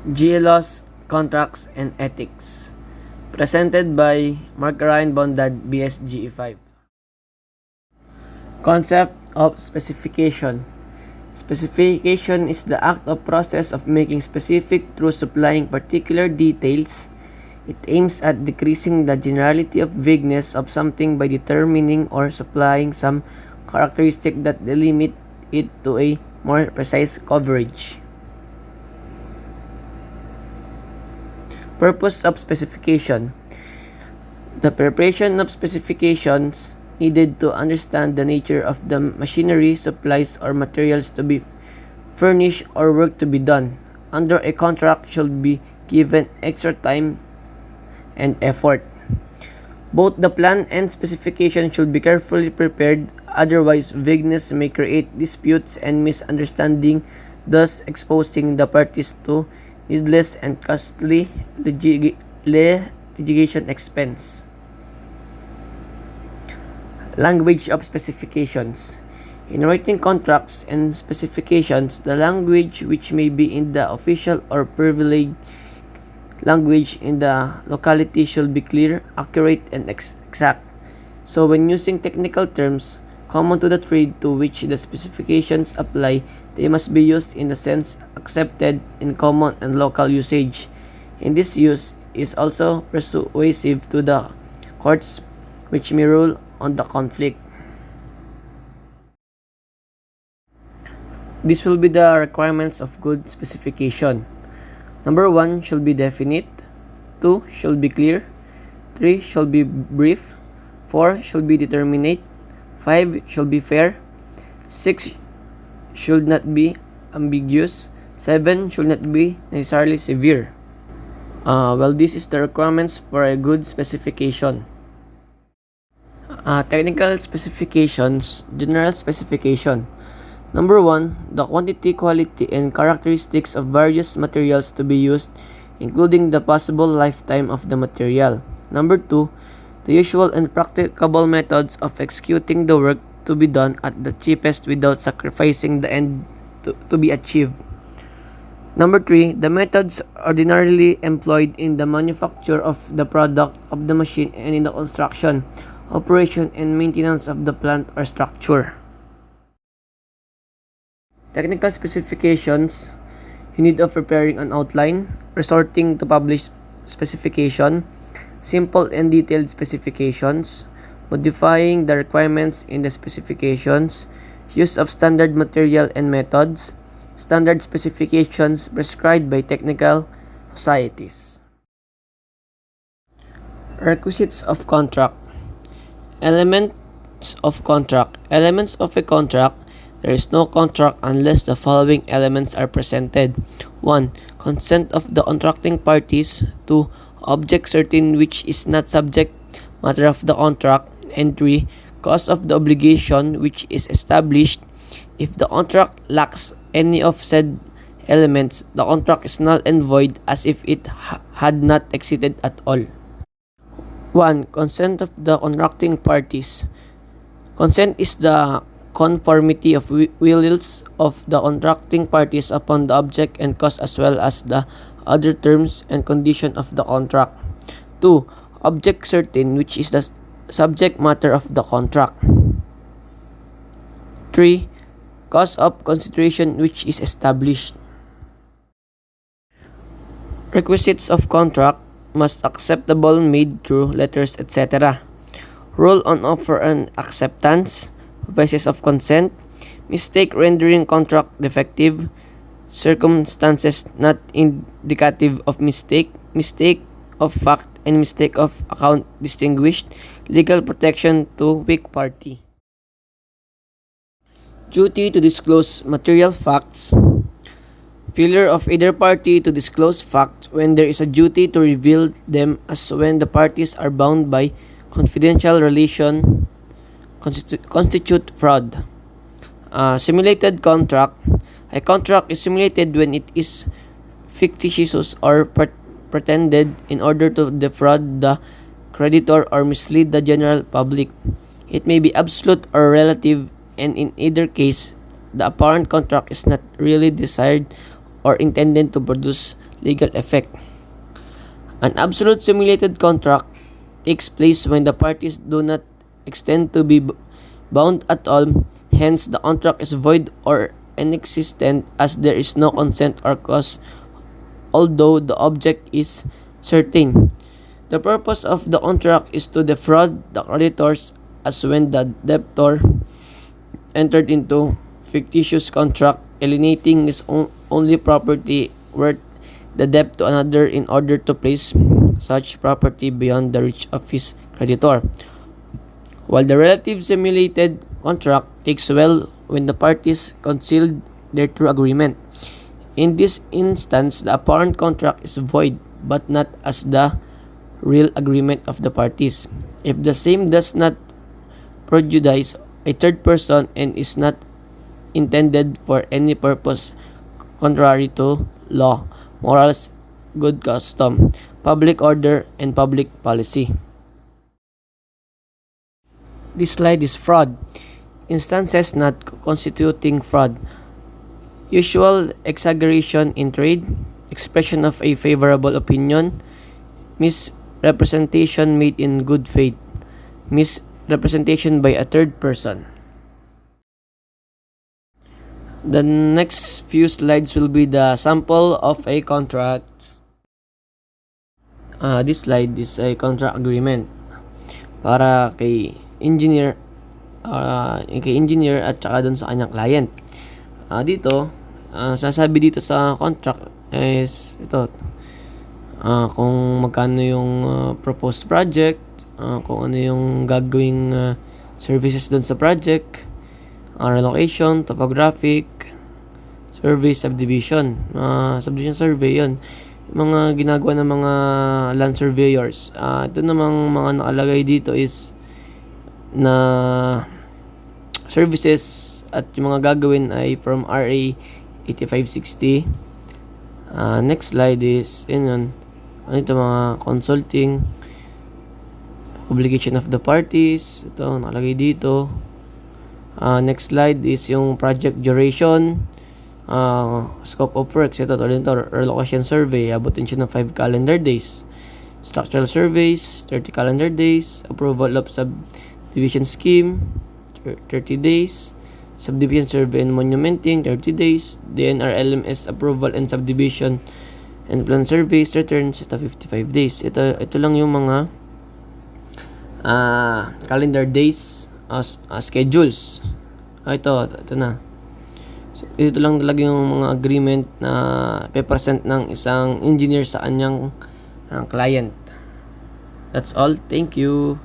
GLOS, Contracts and Ethics. Presented by Mark Ryan Bondad, BSGE5. Concept of specification. Specification is the act or process of making specific through supplying particular details. It aims at decreasing the generality of vagueness of something by determining or supplying some characteristic that delimit it to a more precise coverage. Purpose of specification. The preparation of specifications needed to understand the nature of the machinery, supplies, or materials to be furnished or work to be done under a contract should be given extra time and effort. Both the plan and specification should be carefully prepared, otherwise vagueness may create disputes and misunderstanding, thus exposing the parties to needless and costly litigation expense. Language of specifications. In writing contracts and specifications, the language which may be in the official or privileged language in the locality should be clear, accurate, and exact. So when using technical terms common to the trade to which the specifications apply, they must be used in the sense accepted in common and local usage. And this use is also persuasive to the courts which may rule on the conflict. This will be the requirements of good specification. Number 1 should be definite, 2 should be clear, 3 should be brief, 4 should be determinate, 5 should be fair, 6 should not be ambiguous, 7 should not be necessarily severe. This is the requirements for a good specification. Technical specifications, general specification. Number 1, the quantity, quality, and characteristics of various materials to be used, including the possible lifetime of the material. Number 2, the usual and practicable methods of executing the work to be done at the cheapest without sacrificing the end to be achieved. Number 3, the methods ordinarily employed in the manufacture of the product of the machine and in the construction, operation, and maintenance of the plant or structure. Technical specifications. You need of preparing an outline, resorting to published specification, simple and detailed specifications, modifying the requirements in the specifications, use of standard material and methods, standard specifications prescribed by technical societies. Requisites of contract. Elements of contract. Elements of a contract. There is no contract unless the following elements are presented. 1. Consent of the contracting parties. 2. Object certain which is not subject matter of the contract. And 3. Cause of the obligation which is established. If the contract lacks any of said elements, the contract is null and void as if it had not existed at all. 1. Consent of the contracting parties. Consent is the conformity of wills of the contracting parties upon the object and cause as well as the other terms and conditions of the contract. 2. Object certain which is the subject matter of the contract. 3. Cause of consideration which is established. Requisites of contract must acceptable made through letters, etc. Rule on offer and acceptance. Basis of consent. Mistake rendering contract defective. Circumstances not indicative of mistake. Mistake of fact and mistake of account distinguished. Legal protection to weak party. Duty to disclose material facts. Failure of either party to disclose facts when there is a duty to reveal them, as when the parties are bound by confidential relation, constitute fraud. Simulated contract. A contract is simulated when it is fictitious or pretended in order to defraud the creditor or mislead the general public. It may be absolute or relative, and in either case, the apparent contract is not really desired or intended to produce legal effect. An absolute simulated contract takes place when the parties do not extend to be bound at all, hence the contract is void or inexistent as there is no consent or cause, although the object is certain. The purpose of the contract is to defraud the creditors, as when the debtor entered into fictitious contract alienating his only property worth the debt to another in order to place such property beyond the reach of his creditor. While the relative simulated contract takes well when the parties concealed their true agreement. In this instance, the apparent contract is void, but not as the real agreement of the parties. If the same does not prejudice a third person and is not intended for any purpose contrary to law, morals, good custom, public order, and public policy. This slide is fraud. Instances not constituting fraud: usual exaggeration in trade, expression of a favorable opinion, misrepresentation made in good faith, misrepresentation by a third person. The next few slides will be the sample of a contract. This slide is a contract agreement para kay engineer at saka dun sa kanyang client. Dito, sasabi dito sa contract is ito, kung magkano yung proposed project, kung ano yung gagawing services dun sa project, relocation, topographic, survey, subdivision. Subdivision survey, yun. Mga ginagawa ng mga land surveyors. Ito namang mga nakalagay dito is na services at yung mga gagawin ay from RA 8560. Next slide is yun. Ano ito, mga consulting, obligation of the parties. Ito, nakalagay dito. Next slide is yung project duration, scope of works. Ito, relocation survey, abutin siya ng 5 calendar days. Structural surveys, 30 calendar days. Approval of subdivision scheme, 30 days. Subdivision survey and monumenting, 30 days. DNR LMS approval and subdivision and plan surveys returns, ito 55 days. Ito lang yung mga calendar days, schedules. Ito na. So, ito lang talaga yung mga agreement na pe-present ng isang engineer sa kanyang client. That's all. Thank you.